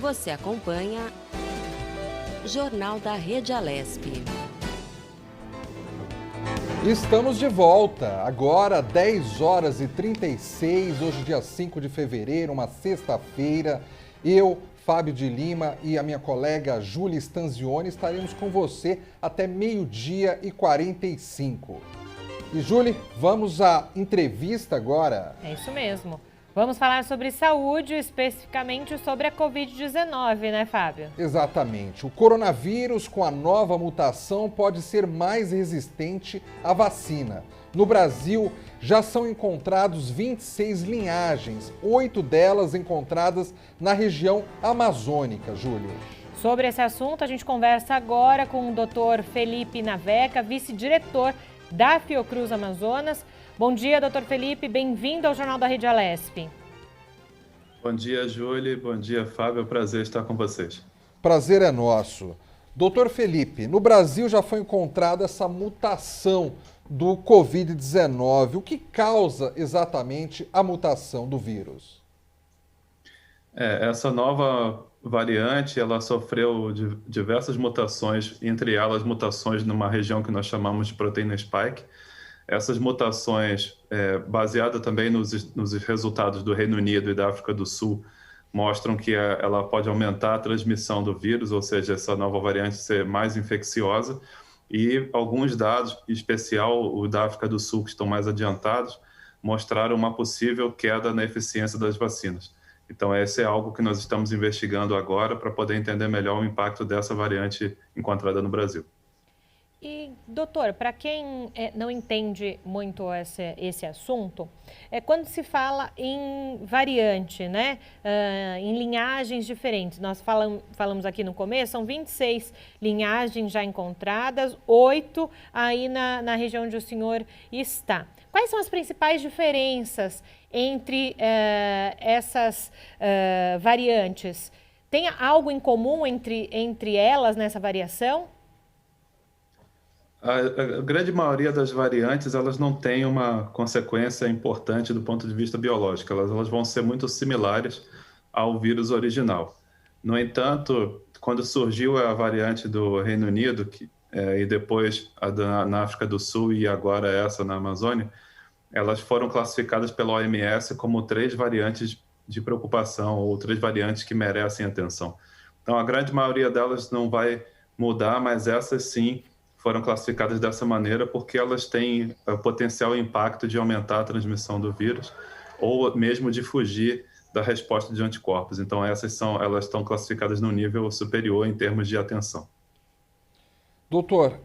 Você acompanha Jornal da Rede Alesp. Estamos de volta, agora 10 horas e 36, hoje dia 5 de fevereiro, uma sexta-feira. Eu, Fábio de Lima e a minha colega Júlia Stanzioni estaremos com você até meio-dia e 45. E Júlia, vamos à entrevista agora. É isso mesmo. Vamos falar sobre saúde, especificamente sobre a Covid-19, né, Fábio? Exatamente. O coronavírus, com a nova mutação, pode ser mais resistente à vacina. No Brasil, já são encontrados 26 linhagens, 8 delas encontradas na região amazônica, Júlia. Sobre esse assunto, a gente conversa agora com o Dr. Felipe Naveca, vice-diretor da Fiocruz Amazonas. Bom dia, doutor Felipe, bem-vindo ao Jornal da Rede Alesp. Bom dia, Júlia, bom dia, Fábio, é um prazer estar com vocês. Prazer é nosso. Doutor Felipe, no Brasil já foi encontrada essa mutação do Covid-19. O que causa exatamente a mutação do vírus? Essa nova variante, ela sofreu diversas mutações, entre elas mutações numa região que nós chamamos de proteína spike. Essas mutações, baseadas também nos resultados do Reino Unido e da África do Sul, mostram que ela pode aumentar a transmissão do vírus, ou seja, essa nova variante ser mais infecciosa. E alguns dados, em especial o da África do Sul, que estão mais adiantados, mostraram uma possível queda na eficiência das vacinas. Então, esse é algo que nós estamos investigando agora para poder entender melhor o impacto dessa variante encontrada no Brasil. E, doutor, para quem não entende muito esse assunto, quando se fala em variante, né, em linhagens diferentes, nós falamos aqui no começo, são 26 linhagens já encontradas, 8 aí na região onde o senhor está. Quais são as principais diferenças entre essas variantes? Tem algo em comum entre elas nessa variação? A grande maioria das variantes, elas não têm uma consequência importante do ponto de vista biológico. Elas vão ser muito similares ao vírus original. No entanto, quando surgiu a variante do Reino Unido, e depois na África do Sul e agora essa na Amazônia, elas foram classificadas pela OMS como 3 variantes de preocupação ou 3 variantes que merecem atenção. Então, a grande maioria delas não vai mudar, mas essas sim foram classificadas dessa maneira porque elas têm o potencial impacto de aumentar a transmissão do vírus ou mesmo de fugir da resposta de anticorpos. Então, elas estão classificadas no nível superior em termos de atenção. Doutor,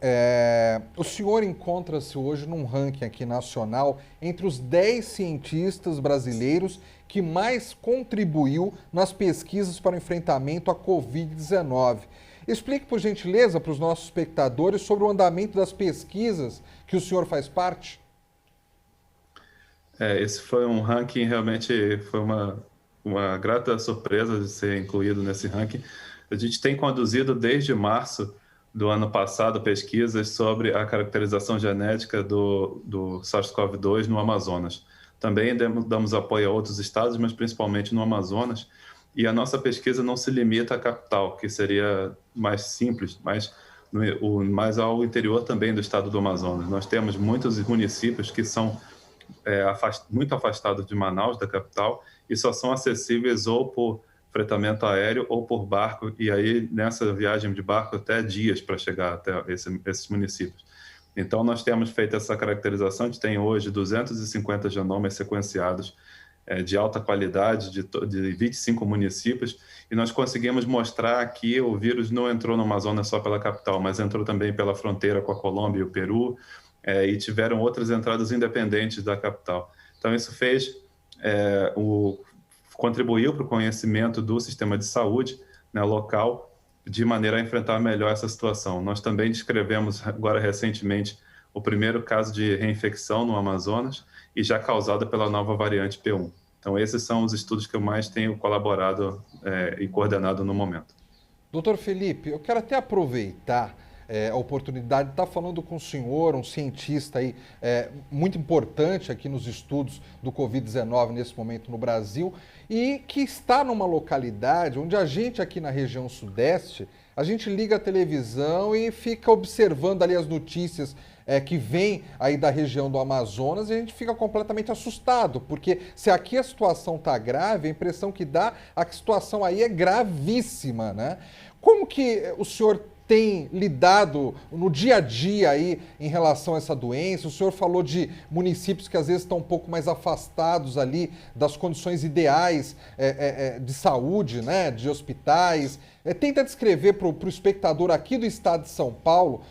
o senhor encontra-se hoje num ranking aqui nacional entre os 10 cientistas brasileiros que mais contribuiu nas pesquisas para o enfrentamento à Covid-19. Explique, por gentileza, para os nossos espectadores sobre o andamento das pesquisas que o senhor faz parte. Esse foi um ranking, realmente foi uma grata surpresa de ser incluído nesse ranking. A gente tem conduzido desde março do ano passado pesquisas sobre a caracterização genética do SARS-CoV-2 no Amazonas. Também damos apoio a outros estados, mas principalmente no Amazonas. E a nossa pesquisa não se limita à capital, que seria mais simples, mas ao interior também do estado do Amazonas. Nós temos muitos municípios que são muito afastados de Manaus, da capital, e só são acessíveis ou por fretamento aéreo ou por barco, e aí nessa viagem de barco até dias para chegar até esses municípios. Então nós temos feito essa caracterização, a gente tem hoje 250 genomas sequenciados de alta qualidade de 25 municípios, e nós conseguimos mostrar que o vírus não entrou no Amazonas só pela capital, mas entrou também pela fronteira com a Colômbia e o Peru, e tiveram outras entradas independentes da capital. Então isso contribuiu para o conhecimento do sistema de saúde, né, local, de maneira a enfrentar melhor essa situação. Nós também descrevemos agora recentemente o primeiro caso de reinfecção no Amazonas e já causada pela nova variante P1. Então esses são os estudos que eu mais tenho colaborado e coordenado no momento. Doutor Felipe, eu quero até aproveitar a oportunidade de estar falando com o senhor, um cientista aí, muito importante aqui nos estudos do Covid-19 nesse momento no Brasil, e que está numa localidade onde a gente aqui na região sudeste, a gente liga a televisão e fica observando ali as notícias que vêm aí da região do Amazonas, e a gente fica completamente assustado, porque se aqui a situação está grave, a impressão que dá é que a situação aí é gravíssima, né? Como que o senhor tem lidado no dia a dia aí em relação a essa doença? O senhor falou de municípios que às vezes estão um pouco mais afastados ali das condições ideais de saúde, né, de hospitais. Tenta descrever para o espectador aqui do estado de São Paulo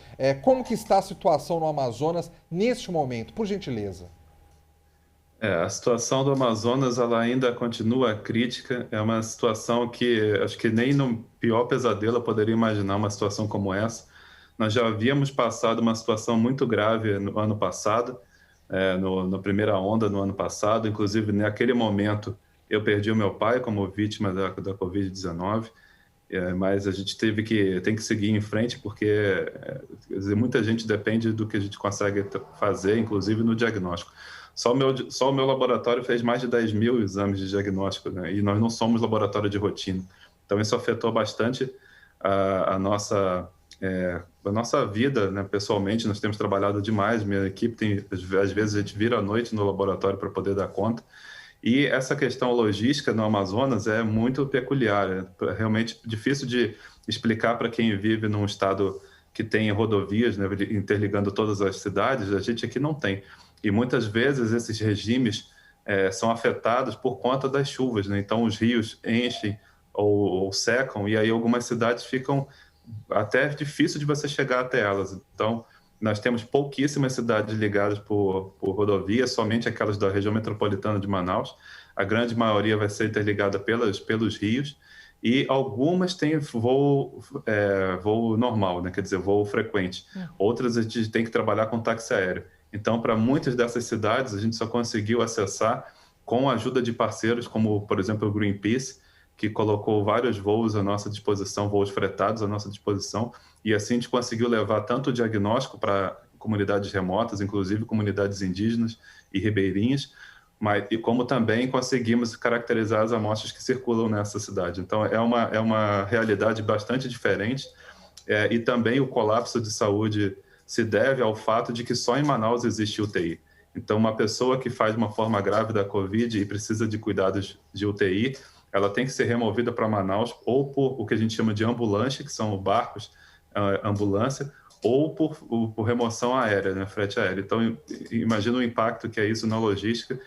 como que está a situação no Amazonas neste momento, por gentileza. A situação do Amazonas ela ainda continua crítica. É uma situação que acho que nem no pior pesadelo eu poderia imaginar uma situação como essa. Nós já havíamos passado uma situação muito grave no ano passado, na primeira onda no ano passado. Inclusive, naquele momento, eu perdi o meu pai como vítima da Covid-19. Mas a gente tem que seguir em frente, porque quer dizer, muita gente depende do que a gente consegue fazer, inclusive no diagnóstico. Só o meu laboratório fez mais de 10 mil exames de diagnóstico, né? E nós não somos laboratório de rotina. Então, isso afetou bastante a nossa vida, né? Pessoalmente, nós temos trabalhado demais. Minha equipe às vezes, a gente vira à noite no laboratório para poder dar conta. E essa questão logística no Amazonas é muito peculiar. É realmente difícil de explicar para quem vive num estado que tem rodovias, né, interligando todas as cidades. A gente aqui não tem. E muitas vezes esses regimes são afetados por conta das chuvas, né? Então os rios enchem ou secam, e aí algumas cidades ficam até difícil de você chegar até elas. Então nós temos pouquíssimas cidades ligadas por rodovia, somente aquelas da região metropolitana de Manaus. A grande maioria vai ser interligada pelos rios, e algumas têm voo normal, né? Quer dizer, voo frequente. Outras a gente tem que trabalhar com táxi aéreo. Então, para muitas dessas cidades, a gente só conseguiu acessar com a ajuda de parceiros, como, por exemplo, o Greenpeace, que colocou vários voos à nossa disposição, voos fretados à nossa disposição, e assim a gente conseguiu levar tanto o diagnóstico para comunidades remotas, inclusive comunidades indígenas e ribeirinhas, e como também conseguimos caracterizar as amostras que circulam nessa cidade. Então, é uma realidade bastante diferente, e também o colapso de saúde se deve ao fato de que só em Manaus existe UTI. Então, uma pessoa que faz uma forma grave da Covid e precisa de cuidados de UTI, ela tem que ser removida para Manaus ou por o que a gente chama de ambulância, que são barcos ambulância, ou por remoção aérea, né, frete aéreo. Então, imagina o impacto que é isso na logística.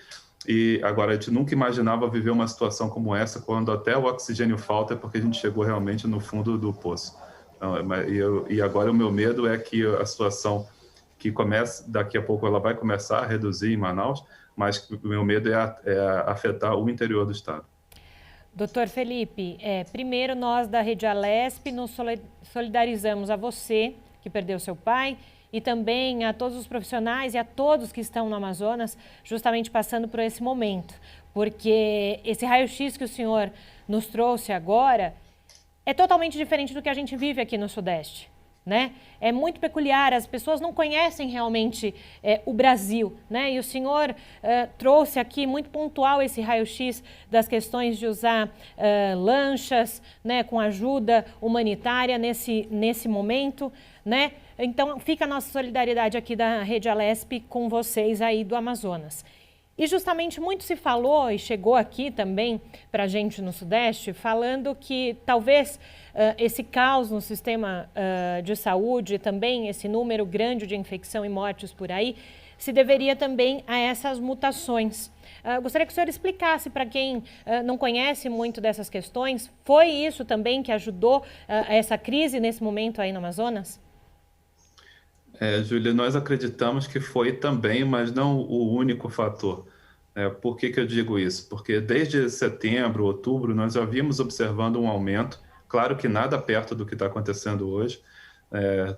E agora, a gente nunca imaginava viver uma situação como essa, quando até o oxigênio falta, porque a gente chegou realmente no fundo do poço. E agora o meu medo é que a situação que começa, daqui a pouco ela vai começar a reduzir em Manaus, mas o meu medo é afetar o interior do estado. Doutor Felipe, primeiro nós da Rede Alesp nos solidarizamos a você que perdeu seu pai e também a todos os profissionais e a todos que estão no Amazonas justamente passando por esse momento, porque esse raio-x que o senhor nos trouxe agora é totalmente diferente do que a gente vive aqui no Sudeste, né? É muito peculiar, as pessoas não conhecem realmente o Brasil, né? E o senhor trouxe aqui muito pontual esse raio-x das questões de usar lanchas, né, com ajuda humanitária nesse momento, né? Então fica a nossa solidariedade aqui da Rede Alesp com vocês aí do Amazonas. E justamente muito se falou e chegou aqui também para a gente no Sudeste, falando que talvez esse caos no sistema de saúde, também esse número grande de infecção e mortes por aí, se deveria também a essas mutações. Gostaria que o senhor explicasse para quem não conhece muito dessas questões, foi isso também que ajudou a essa crise nesse momento aí no Amazonas? Júlia, nós acreditamos que foi também, mas não o único fator. Por que eu digo isso? Porque desde setembro, outubro, nós já vimos observando um aumento, claro que nada perto do que está acontecendo hoje,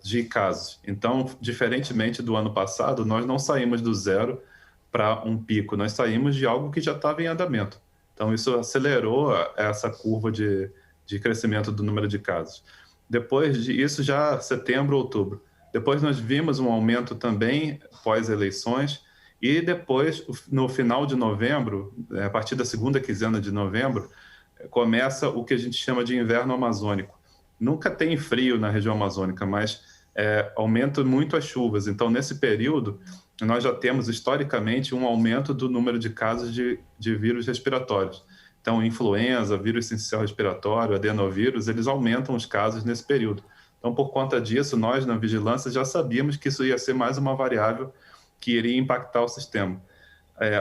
de casos. Então, diferentemente do ano passado, nós não saímos do zero para um pico, nós saímos de algo que já estava em andamento. Então, isso acelerou essa curva de crescimento do número de casos. Depois disso, já setembro, outubro. Depois nós vimos um aumento também pós-eleições e depois, no final de novembro, a partir da segunda quinzena de novembro, começa o que a gente chama de inverno amazônico. Nunca tem frio na região amazônica, mas aumenta muito as chuvas. Então, nesse período, nós já temos historicamente um aumento do número de casos de vírus respiratórios. Então, influenza, vírus sincicial respiratório, adenovírus, eles aumentam os casos nesse período. Então, por conta disso, nós na vigilância já sabíamos que isso ia ser mais uma variável que iria impactar o sistema.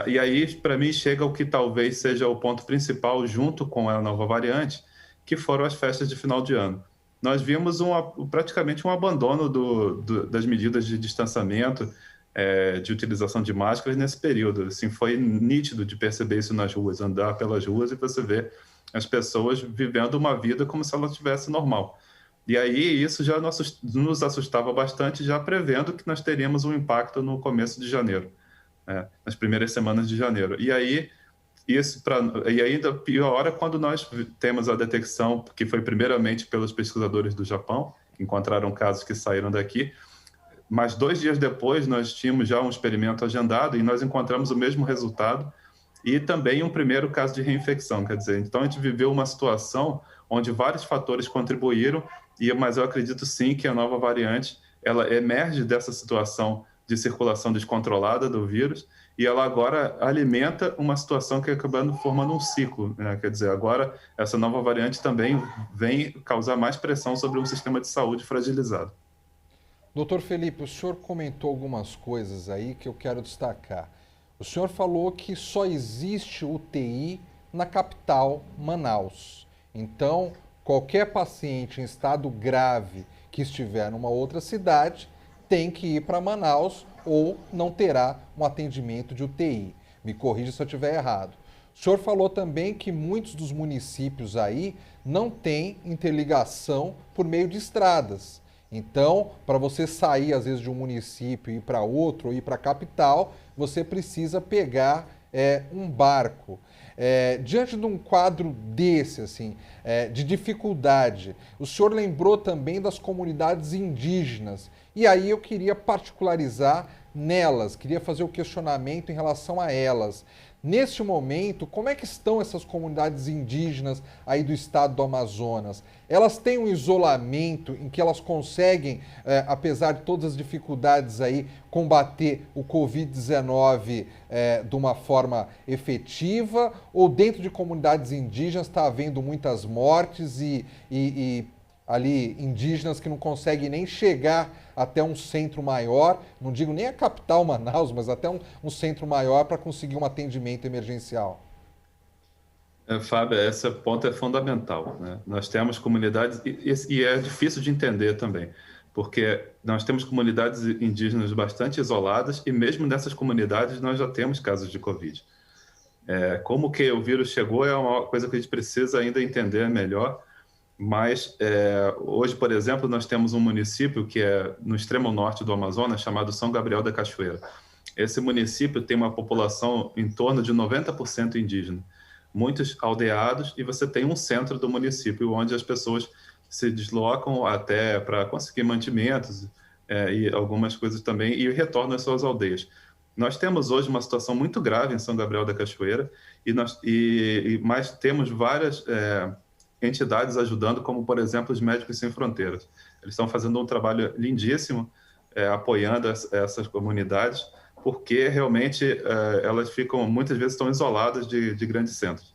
E aí, para mim, chega o que talvez seja o ponto principal junto com a nova variante, que foram as festas de final de ano. Nós vimos praticamente um abandono das medidas de distanciamento, de utilização de máscaras nesse período. Assim, foi nítido de perceber isso nas ruas, andar pelas ruas e você vê as pessoas vivendo uma vida como se ela estivesse normal. E aí isso já nos assustava bastante, já prevendo que nós teríamos um impacto no começo de janeiro, nas primeiras semanas de janeiro. E aí e ainda pior é quando nós temos a detecção, que foi primeiramente pelos pesquisadores do Japão, que encontraram casos que saíram daqui, mas 2 dias depois nós tínhamos já um experimento agendado e nós encontramos o mesmo resultado e também um primeiro caso de reinfecção, quer dizer, então a gente viveu uma situação onde vários fatores contribuíram, mas eu acredito sim que a nova variante, ela emerge dessa situação de circulação descontrolada do vírus e ela agora alimenta uma situação que acabando formando um ciclo, né? Quer dizer, agora essa nova variante também vem causar mais pressão sobre um sistema de saúde fragilizado. Doutor Felipe, o senhor comentou algumas coisas aí que eu quero destacar. O senhor falou que só existe UTI na capital, Manaus. Então, qualquer paciente em estado grave que estiver numa outra cidade tem que ir para Manaus ou não terá um atendimento de UTI. Me corrija se eu estiver errado. O senhor falou também que muitos dos municípios aí não têm interligação por meio de estradas. Então, para você sair, às vezes, de um município e ir para outro, ou ir para a capital, você precisa pegar um barco. Diante de um quadro desse, assim, de dificuldade, o senhor lembrou também das comunidades indígenas. E aí eu queria particularizar nelas, queria fazer o questionamento em relação a elas. Neste momento, como é que estão essas comunidades indígenas aí do estado do Amazonas? Elas têm um isolamento em que elas conseguem, apesar de todas as dificuldades aí, combater o Covid-19 de uma forma efetiva? Ou dentro de comunidades indígenas está havendo muitas mortes e ali indígenas que não conseguem nem chegar até um centro maior, não digo nem a capital Manaus, mas até um centro maior para conseguir um atendimento emergencial? Fábio, esse ponto é fundamental, né? Nós temos comunidades, e é difícil de entender também, porque nós temos comunidades indígenas bastante isoladas e mesmo nessas comunidades nós já temos casos de Covid. Como que o vírus chegou é uma coisa que a gente precisa ainda entender melhor, mas hoje, por exemplo, nós temos um município que é no extremo norte do Amazonas, chamado São Gabriel da Cachoeira. Esse município tem uma população em torno de 90% indígena, muitos aldeados, e você tem um centro do município onde as pessoas se deslocam até para conseguir mantimentos e algumas coisas também, e retornam às suas aldeias. Nós temos hoje uma situação muito grave em São Gabriel da Cachoeira, mas temos várias entidades ajudando, como, por exemplo, os Médicos Sem Fronteiras. Eles estão fazendo um trabalho lindíssimo, apoiando essas comunidades, porque realmente elas muitas vezes estão isoladas de grandes centros.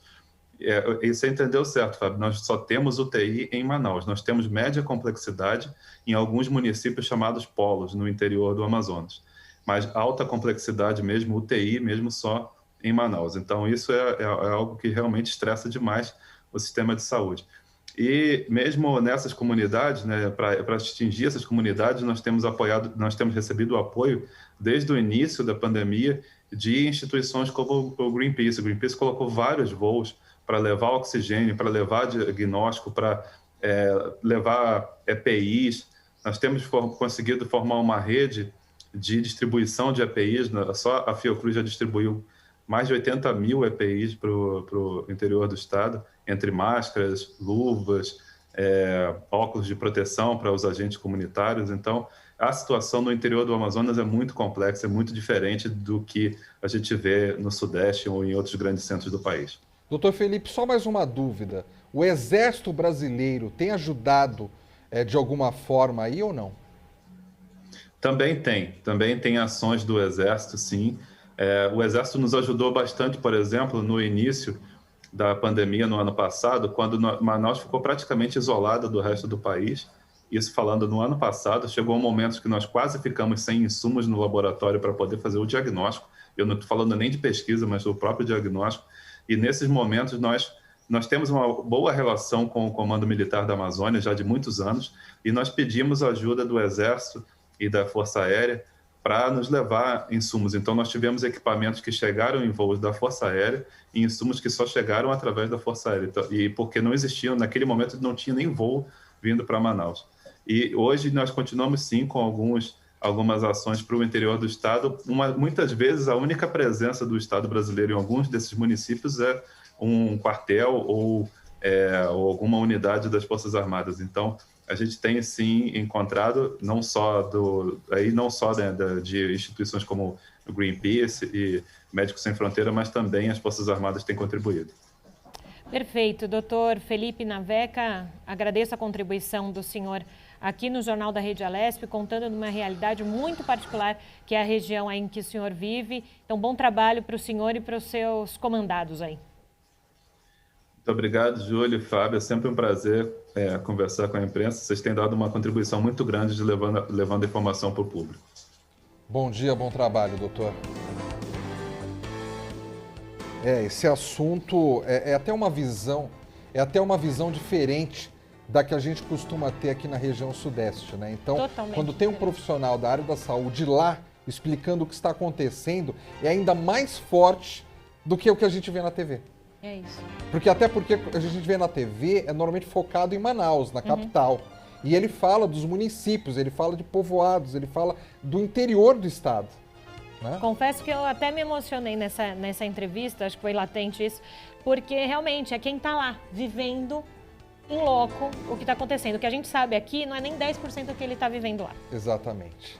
E você entendeu certo, Fábio, nós só temos UTI em Manaus, nós temos média complexidade em alguns municípios chamados polos, no interior do Amazonas, mas alta complexidade mesmo, UTI mesmo só em Manaus. Então isso é algo que realmente estressa demais o sistema de saúde. E mesmo nessas comunidades, né, para atingir essas comunidades, nós temos recebido o apoio desde o início da pandemia de instituições como o Greenpeace. O Greenpeace colocou vários voos para levar oxigênio, para levar diagnóstico, para levar EPIs. Nós temos conseguido formar uma rede de distribuição de EPIs. Só a Fiocruz já distribuiu mais de 80 mil EPIs para o interior do estado, entre máscaras, luvas, óculos de proteção para os agentes comunitários. Então, a situação no interior do Amazonas é muito complexa, é muito diferente do que a gente vê no Sudeste ou em outros grandes centros do país. Doutor Felipe, só mais uma dúvida. O Exército Brasileiro tem ajudado de alguma forma aí ou não? Também tem ações do Exército, sim. O Exército nos ajudou bastante, por exemplo, no início da pandemia no ano passado, quando Manaus ficou praticamente isolada do resto do país. Isso falando no ano passado, chegou um momento que nós quase ficamos sem insumos no laboratório para poder fazer o diagnóstico. Eu não estou falando nem de pesquisa, mas do próprio diagnóstico. E nesses momentos nós temos uma boa relação com o Comando Militar da Amazônia já de muitos anos, e nós pedimos ajuda do Exército e da Força Aérea para nos levar insumos. Então, nós tivemos equipamentos que chegaram em voos da Força Aérea e insumos que só chegaram através da Força Aérea. Então, e porque não existiam, naquele momento, não tinha nem voo vindo para Manaus. E hoje nós continuamos, sim, com algumas ações para o interior do Estado. Muitas vezes, a única presença do Estado brasileiro em alguns desses municípios é um quartel ou alguma unidade das Forças Armadas. Então, a gente tem, sim, encontrado, não só de instituições como o Greenpeace e Médicos Sem Fronteira, mas também as Forças Armadas têm contribuído. Perfeito. Doutor Felipe Naveca, agradeço a contribuição do senhor aqui no Jornal da Rede Alesp, contando de uma realidade muito particular, que é a região aí em que o senhor vive. Então, bom trabalho para o senhor e para os seus comandados aí. Muito obrigado, Júlio e Fábio. É sempre um prazer conversar com a imprensa. Vocês têm dado uma contribuição muito grande de levando informação para o público. Bom dia, bom trabalho, doutor. Esse assunto é até uma visão diferente da que a gente costuma ter aqui na região sudeste, né? Então, Totalmente quando tem um profissional da área da saúde lá explicando o que está acontecendo, é ainda mais forte do que o que a gente vê na TV. É isso. Porque a gente vê na TV é normalmente focado em Manaus, na capital. E ele fala dos municípios, ele fala de povoados, ele fala do interior do estado. Né? Confesso que eu até me emocionei nessa entrevista, acho que foi latente isso, porque realmente é quem está lá, vivendo em loco o que está acontecendo. O que a gente sabe aqui não é nem 10% do que ele está vivendo lá. Exatamente.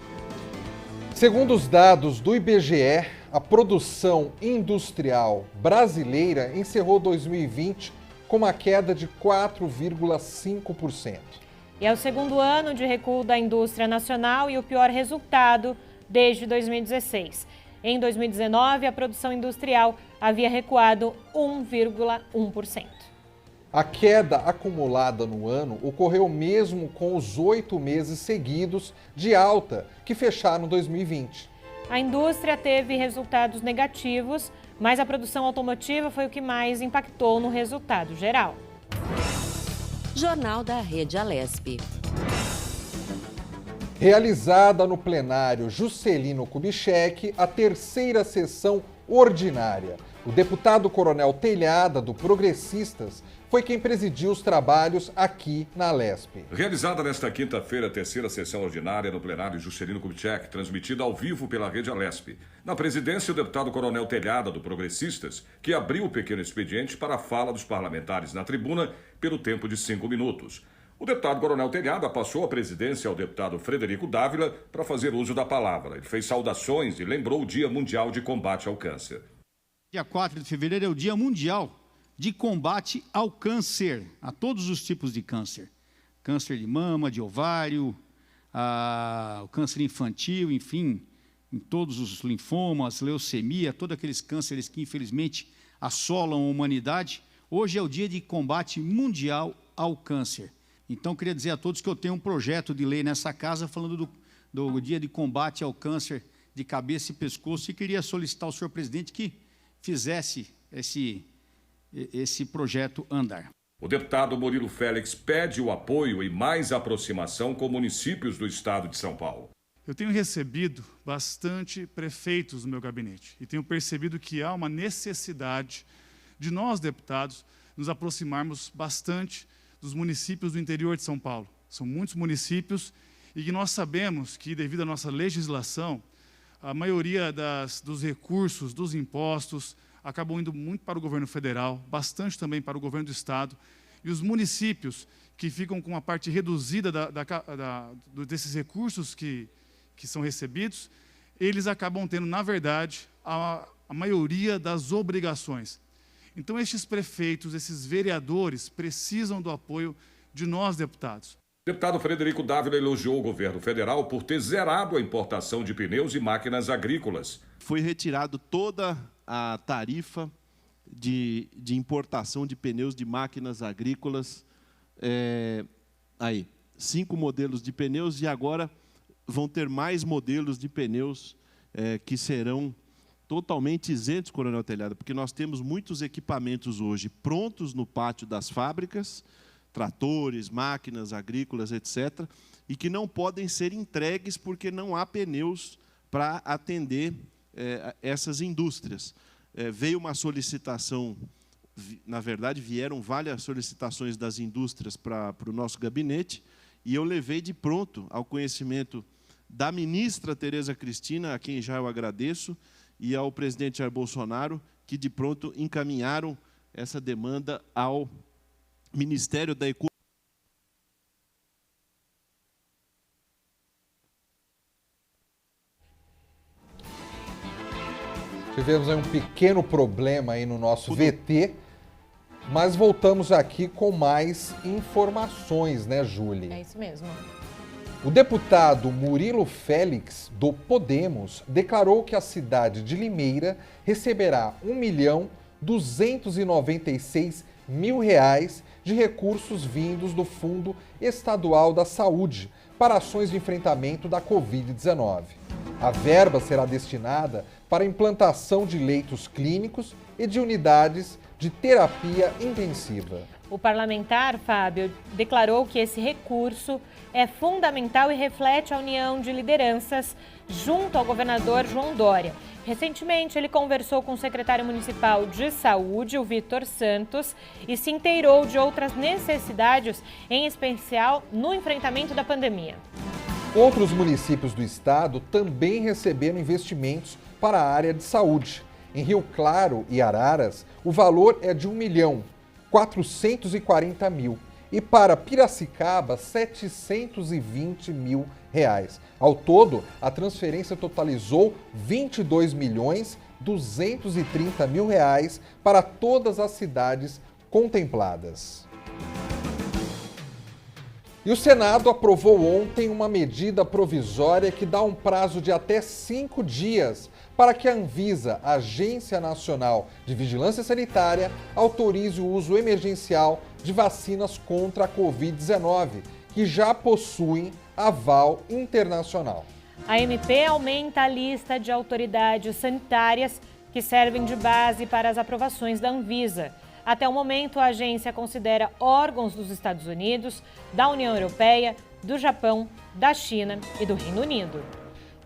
Segundo os dados do IBGE, a produção industrial brasileira encerrou 2020 com uma queda de 4,5%. E é o segundo ano de recuo da indústria nacional e o pior resultado desde 2016. Em 2019, a produção industrial havia recuado 1,1%. A queda acumulada no ano ocorreu mesmo com os 8 meses seguidos de alta, que fecharam 2020. A indústria teve resultados negativos, mas a produção automotiva foi o que mais impactou no resultado geral. Jornal da Rede Alesp. Realizada no plenário Juscelino Kubitschek, a terceira sessão ordinária. O deputado Coronel Telhada, do Progressistas, foi quem presidiu os trabalhos aqui na Alesp. Realizada nesta quinta-feira a terceira sessão ordinária no plenário Juscelino Kubitschek, transmitida ao vivo pela Rede Alesp. Na presidência, o deputado Coronel Telhada, do Progressistas, que abriu o pequeno expediente para a fala dos parlamentares na tribuna pelo tempo de 5 minutos. O deputado Coronel Telhada passou a presidência ao deputado Frederico Dávila para fazer uso da palavra. Ele fez saudações e lembrou o Dia Mundial de Combate ao Câncer. Dia 4 de fevereiro é o Dia Mundial de Combate ao Câncer, a todos os tipos de câncer. Câncer de mama, de ovário, o câncer infantil, enfim, em todos os linfomas, leucemia, todos aqueles cânceres que infelizmente assolam a humanidade. Hoje é o Dia de Combate Mundial ao Câncer. Então, queria dizer a todos que eu tenho um projeto de lei nessa casa falando do Dia de Combate ao Câncer de cabeça e pescoço, e queria solicitar ao senhor presidente que fizesse esse projeto andar. O deputado Murilo Félix pede o apoio e mais aproximação com municípios do estado de São Paulo. Eu tenho recebido bastante prefeitos no meu gabinete e tenho percebido que há uma necessidade de nós, deputados, nos aproximarmos bastante dos municípios do interior de São Paulo. São muitos municípios e que nós sabemos que, devido à nossa legislação, a maioria dos recursos, dos impostos, acabam indo muito para o governo federal, bastante também para o governo do estado. E os municípios que ficam com uma parte reduzida desses recursos que são recebidos, eles acabam tendo, na verdade, a maioria das obrigações. Então, estes prefeitos, esses vereadores, precisam do apoio de nós, deputados. O deputado Frederico Dávila elogiou o governo federal por ter zerado a importação de pneus e máquinas agrícolas. Foi retirado toda a tarifa de importação de pneus de máquinas agrícolas. 5 modelos de pneus, e agora vão ter mais modelos de pneus que serão totalmente isentos, Coronel Telhada, porque nós temos muitos equipamentos hoje prontos no pátio das fábricas, tratores, máquinas agrícolas, etc., e que não podem ser entregues porque não há pneus para atender essas indústrias. Veio uma solicitação, na verdade, vieram várias solicitações das indústrias para o nosso gabinete, e eu levei de pronto ao conhecimento da ministra Tereza Cristina, a quem já eu agradeço, e ao presidente Jair Bolsonaro, que de pronto encaminharam essa demanda ao Ministério da Economia. Tivemos aí um pequeno problema aí no nosso VT, mas voltamos aqui com mais informações, né, Júlia? É isso mesmo. O deputado Murilo Félix, do Podemos, declarou que a cidade de Limeira receberá R$1.296.000 de recursos vindos do Fundo Estadual da Saúde para ações de enfrentamento da Covid-19. A verba será destinada para a implantação de leitos clínicos e de unidades de terapia intensiva. O parlamentar, Fábio, declarou que esse recurso é fundamental e reflete a união de lideranças junto ao governador João Dória. Recentemente, ele conversou com o secretário municipal de saúde, o Vitor Santos, e se inteirou de outras necessidades, em especial no enfrentamento da pandemia. Outros municípios do estado também receberam investimentos para a área de saúde. Em Rio Claro e Araras, o valor é de R$1.440.000 e para Piracicaba, R$720.000. Ao todo, a transferência totalizou R$22.230.000 para todas as cidades contempladas. E o Senado aprovou ontem uma medida provisória que dá um prazo de até 5 dias para que a Anvisa, Agência Nacional de Vigilância Sanitária, autorize o uso emergencial de vacinas contra a Covid-19, que já possuem aval internacional. A MP aumenta a lista de autoridades sanitárias que servem de base para as aprovações da Anvisa. Até o momento, a agência considera órgãos dos Estados Unidos, da União Europeia, do Japão, da China e do Reino Unido.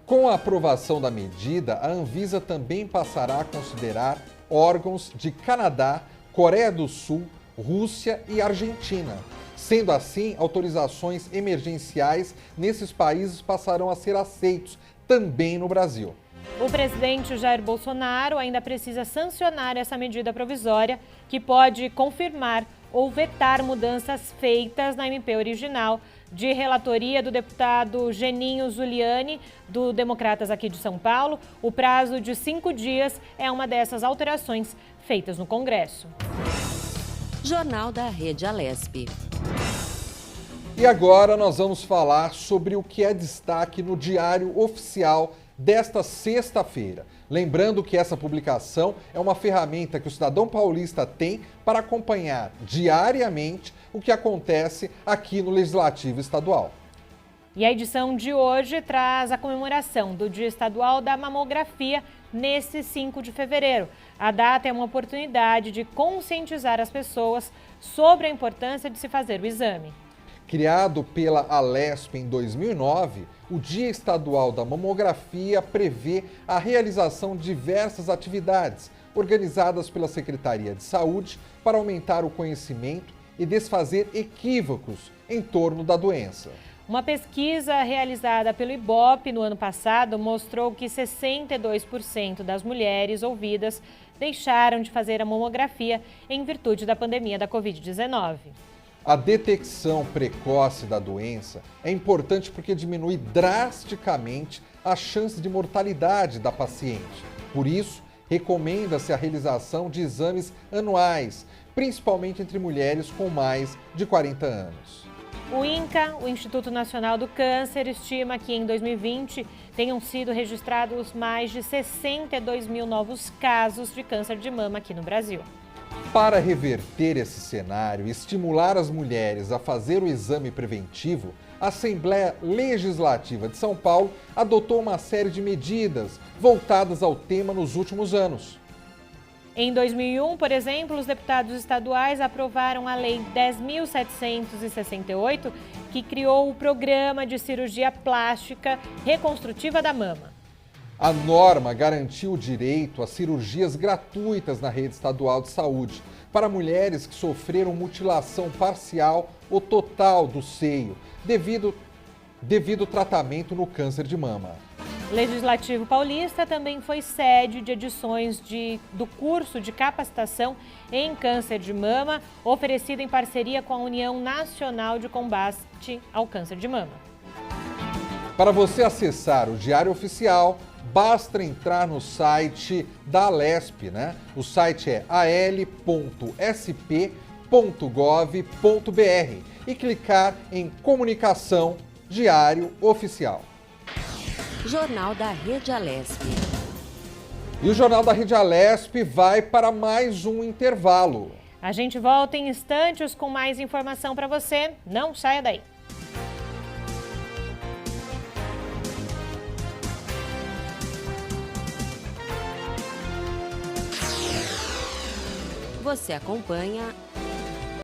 Com a aprovação da medida, a Anvisa também passará a considerar órgãos de Canadá, Coreia do Sul, Rússia e Argentina. Sendo assim, autorizações emergenciais nesses países passarão a ser aceitos também no Brasil. O presidente Jair Bolsonaro ainda precisa sancionar essa medida provisória, que pode confirmar ou vetar mudanças feitas na MP original, de relatoria do deputado Geninho Zuliani, do Democratas aqui de São Paulo. O prazo de 5 dias é uma dessas alterações feitas no Congresso. Jornal da Rede Alesp. E agora nós vamos falar sobre o que é destaque no Diário Oficial desta sexta-feira. Lembrando que essa publicação é uma ferramenta que o cidadão paulista tem para acompanhar diariamente o que acontece aqui no Legislativo Estadual. E a edição de hoje traz a comemoração do Dia Estadual da Mamografia nesse 5 de fevereiro. A data é uma oportunidade de conscientizar as pessoas sobre a importância de se fazer o exame. Criado pela Alesp em 2009, o Dia Estadual da Mamografia prevê a realização de diversas atividades organizadas pela Secretaria de Saúde para aumentar o conhecimento e desfazer equívocos em torno da doença. Uma pesquisa realizada pelo IBOP no ano passado mostrou que 62% das mulheres ouvidas deixaram de fazer a mamografia em virtude da pandemia da Covid-19. A detecção precoce da doença é importante porque diminui drasticamente a chance de mortalidade da paciente. Por isso, recomenda-se a realização de exames anuais, principalmente entre mulheres com mais de 40 anos. O INCA, o Instituto Nacional do Câncer, estima que em 2020 tenham sido registrados mais de 62 mil novos casos de câncer de mama aqui no Brasil. Para reverter esse cenário e estimular as mulheres a fazer o exame preventivo, a Assembleia Legislativa de São Paulo adotou uma série de medidas voltadas ao tema nos últimos anos. Em 2001, por exemplo, os deputados estaduais aprovaram a Lei 10.768, que criou o Programa de Cirurgia Plástica Reconstrutiva da Mama. A norma garantiu o direito a cirurgias gratuitas na rede estadual de saúde para mulheres que sofreram mutilação parcial ou total do seio devido ao tratamento no câncer de mama. O Legislativo Paulista também foi sede de edições do curso de capacitação em câncer de mama, oferecido em parceria com a União Nacional de Combate ao Câncer de Mama. Para você acessar o Diário Oficial, basta entrar no site da Alesp, né? O site é al.sp.gov.br e clicar em Comunicação Diário Oficial. Jornal da Rede Alesp. E o Jornal da Rede Alesp vai para mais um intervalo. A gente volta em instantes com mais informação para você. Não saia daí. Você acompanha